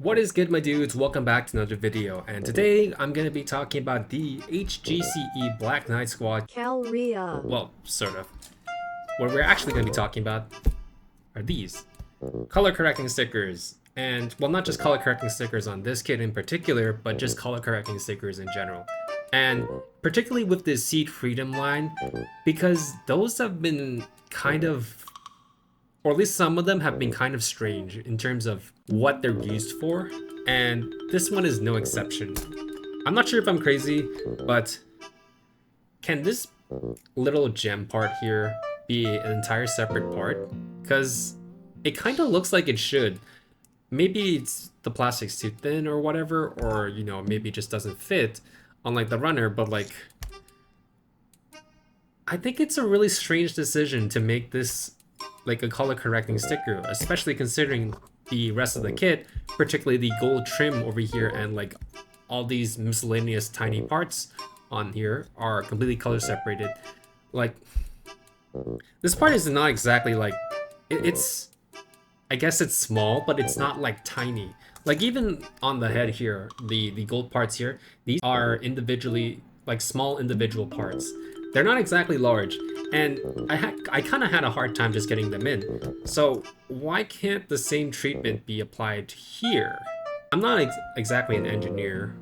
What is good, my dudes? Welcome back to another video, and today I'm going to be talking about the HGCE Black Knight Squad. Calria. Well, sort of. What we're actually going to be talking about are these color correcting stickers. And, well, not just color correcting stickers on this kit in particular, but just color correcting stickers in general. And particularly with this Seed Freedom line, because those have been kind of, or at least some of them have been kind of strange in terms of what they're used for, and this one is no exception. I'm not sure if I'm crazy, but can this little gem part here be an entire separate part? Because it kind of looks like it should. Maybe it's the plastic's too thin or whatever, or you know, maybe it just doesn't fit, unlike the runner, but like, I think it's a really strange decision to make this like a color correcting sticker, especially considering the rest of the kit, particularly the gold trim over here and like all these miscellaneous tiny parts on here are completely color separated. Like, this part is not exactly like, it's, I guess it's small, but it's not like tiny. Like even on the head here, the gold parts here, these are individually like small individual parts. They're not exactly large, and I kind of had a hard time just getting them in. So why can't the same treatment be applied here? I'm not exactly an engineer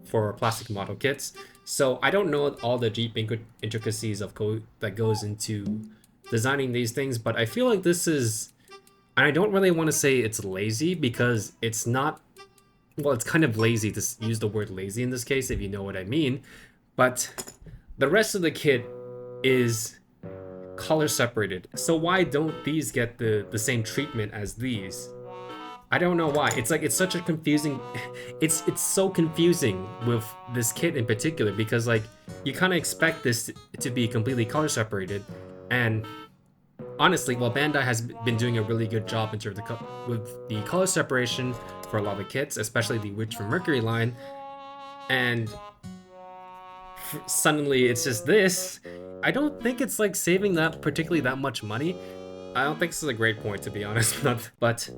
for plastic model kits, so I don't know all the deep intricacies of code that goes into designing these things, but I feel like this is, and I don't really want to say it's lazy because it's not, well, it's kind of lazy to use the word lazy in this case, if you know what I mean, but the rest of the kit is color separated. So why don't these get the same treatment as these? I don't know why. It's like, it's such a confusing, it's so confusing with this kit in particular, because like you kind of expect this to be completely color separated, and honestly, well, Bandai has been doing a really good job in terms of with the color separation for a lot of kits, especially the Witch from Mercury line, and suddenly it's just this. I don't think it's like saving that particularly that much money. I don't think this is a great point, to be honest. But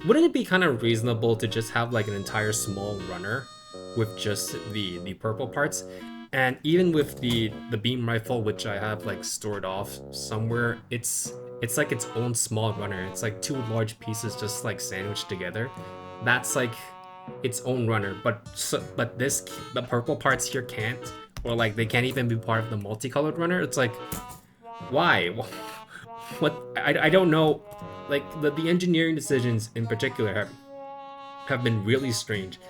wouldn't it be kind of reasonable to just have like an entire small runner with just the purple parts? And even with the beam rifle, which I have like stored off somewhere, it's like its own small runner. It's like two large pieces just like sandwiched together. That's like its own runner. But the purple parts here can't, or like they can't even be part of the multicolored runner. It's like, why? What? I don't know. Like the engineering decisions in particular have been really strange.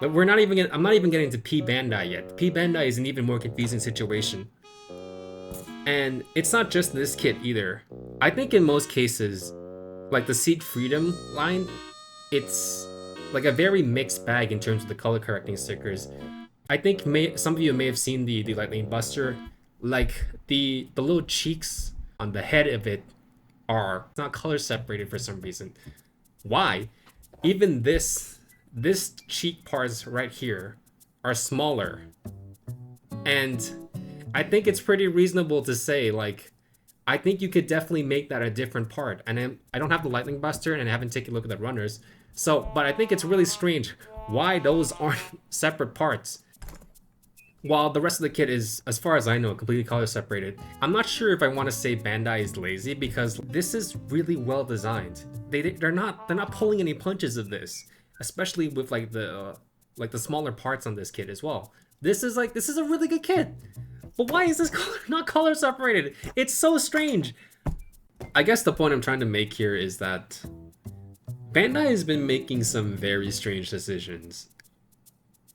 But I'm not even getting to P Bandai yet. P Bandai is an even more confusing situation. And it's not just this kit either. I think in most cases, like the Seed Freedom line, it's like a very mixed bag in terms of the color correcting stickers. I think some of you may have seen the Lightning Buster. Like the little cheeks on the head of it are not color separated for some reason. Why? Even this cheek parts right here are smaller, and I think it's pretty reasonable to say, like, I think you could definitely make that a different part. And I don't have the Lightning Buster, and I haven't taken a look at the runners, so, but I think it's really strange why those aren't separate parts, while the rest of the kit is, as far as I know, completely color separated. I'm not sure if I want to say Bandai is lazy, because this is really well designed. They're not pulling any punches of this, especially with like the smaller parts on this kit as well. This is a really good kit, but why is this not color separated? It's so strange. I guess the point I'm trying to make here is that Bandai has been making some very strange decisions,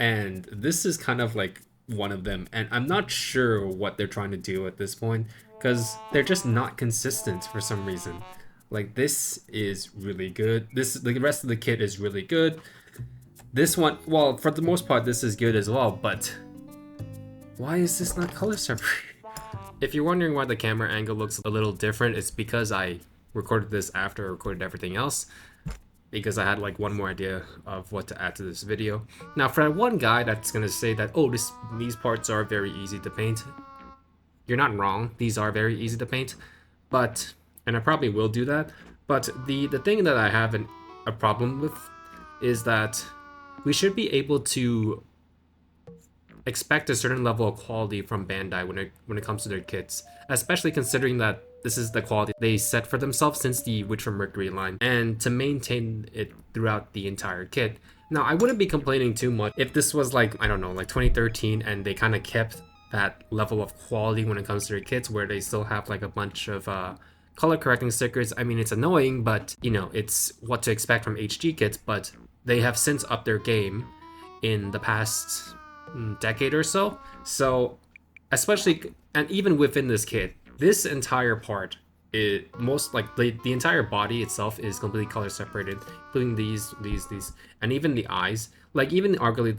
and this is kind of like one of them, and I'm not sure what they're trying to do at this point, because they're just not consistent for some reason. Like, this is really good. The rest of the kit is really good. This one, well, for the most part, this is good as well, but why is this not color separated? If you're wondering why the camera angle looks a little different, it's because I recorded this after I recorded everything else, because I had like one more idea of what to add to this video. Now, for that one guy that's gonna say that, oh, these parts are very easy to paint, you're not wrong. These are very easy to paint, but, and I probably will do that, but the thing that I have a problem with is that we should be able to expect a certain level of quality from Bandai when it comes to their kits, especially considering that this is the quality they set for themselves since the Witch from Mercury line, and to maintain it throughout the entire kit. Now, I wouldn't be complaining too much if this was like, I don't know, like 2013, and they kind of kept that level of quality when it comes to their kits, where they still have like a bunch of color correcting stickers. I mean, it's annoying, but you know, it's what to expect from HG kits, but they have since upped their game in the past decade or so. So especially, and even within this kit, this entire part, most like the entire body itself is completely color separated, including these, and even the eyes. Like even arguably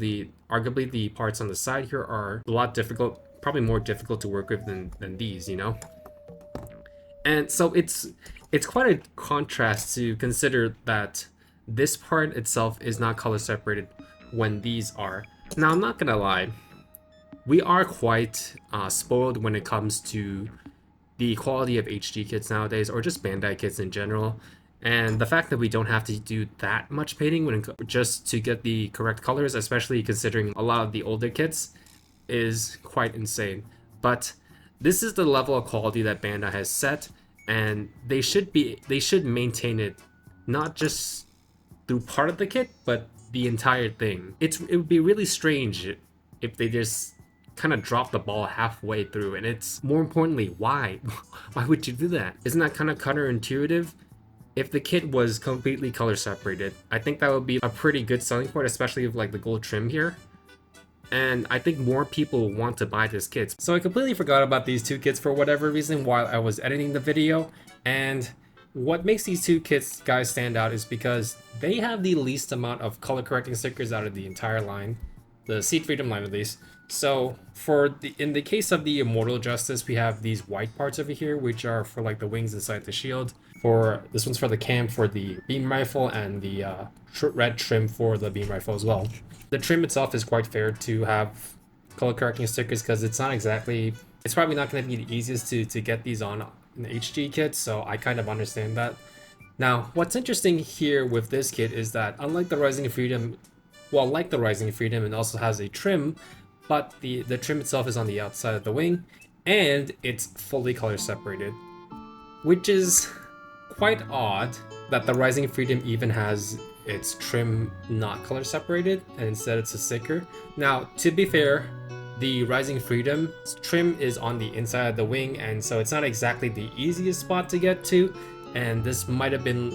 the parts on the side here are a lot difficult, probably more difficult to work with than these, you know. And so it's quite a contrast to consider that this part itself is not color separated when these are. Now, I'm not gonna lie, we are quite spoiled when it comes to the quality of HG kits nowadays, or just Bandai kits in general. And the fact that we don't have to do that much painting just to get the correct colors, especially considering a lot of the older kits, is quite insane. But this is the level of quality that Bandai has set, and they should maintain it, not just through part of the kit, but the entire thing. It would be really strange if they just kind of drop the ball halfway through, and it's more importantly, why? Why would you do that? Isn't that kind of counterintuitive? If the kit was completely color separated, I think that would be a pretty good selling point, especially with like the gold trim here. And I think more people want to buy this kit. So I completely forgot about these two kits for whatever reason while I was editing the video. And what makes these two kits, guys, stand out is because they have the least amount of color correcting stickers out of the entire line, the Seed Freedom line at least. So in the case of the Immortal Justice, we have these white parts over here, which are for like the wings inside the shield. For this one's for the cam for the beam rifle, and the red trim for the beam rifle as well. The trim itself is quite fair to have color correcting stickers because it's probably not going to be the easiest to get these on an HG kit, so I kind of understand that. Now, what's interesting here with this kit is that unlike the Rising Freedom, well, like the Rising Freedom, it also has a trim, but the trim itself is on the outside of the wing, and it's fully color separated, which is quite odd that the Rising Freedom even has its trim not color separated, and instead it's a sticker. Now, to be fair, the Rising Freedom trim is on the inside of the wing, and so it's not exactly the easiest spot to get to, and this might have been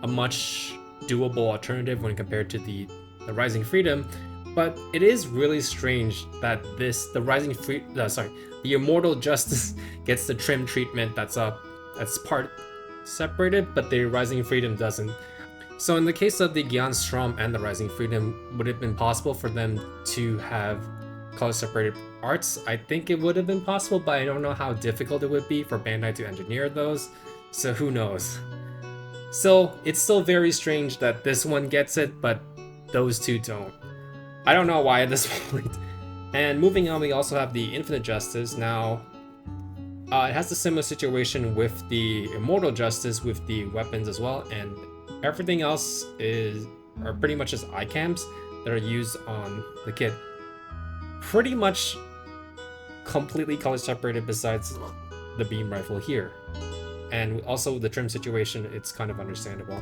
a much doable alternative when compared to the Rising Freedom. But it is really strange that the Immortal Justice gets the trim treatment that's part separated, but the Rising Freedom doesn't. So in the case of the Gyan Strom and the Rising Freedom, would it have been possible for them to have color separated arts? I think it would have been possible, but I don't know how difficult it would be for Bandai to engineer those, so who knows. So it's still very strange that this one gets it, but those two don't. I don't know why at this point. And moving on, we also have the Infinite Justice. Now, it has a similar situation with the Immortal Justice with the weapons as well, and everything else are pretty much just eye-cams that are used on the kit. Pretty much completely color separated besides the beam rifle here. And also the trim situation, it's kind of understandable.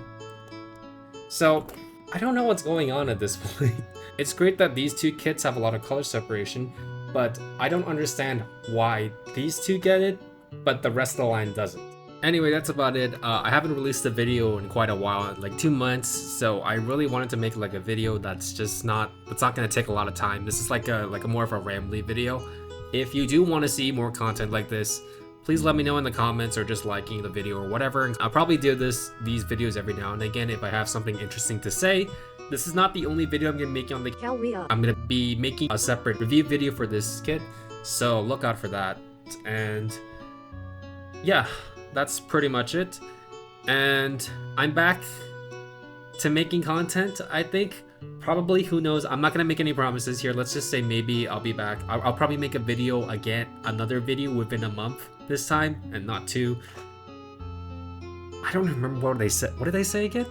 So, I don't know what's going on at this point. It's great that these two kits have a lot of color separation, but I don't understand why these two get it, but the rest of the line doesn't. Anyway, that's about it. I haven't released a video in quite a while, like 2 months, so I really wanted to make like a video that's not gonna take a lot of time. This is like a more of a rambly video. If you do want to see more content like this, please let me know in the comments or just liking the video or whatever. I'll probably do these videos every now and again if I have something interesting to say. This is not the only video I'm gonna be making on the I'm gonna be making a separate review video for this kit, so look out for that. And yeah, that's pretty much it. And I'm back to making content, I think. Probably, who knows? I'm not gonna make any promises here. Let's just say maybe I'll be back. I'll probably make a video again, another video within a month this time, and not 2. I don't remember what they said. What did they say again?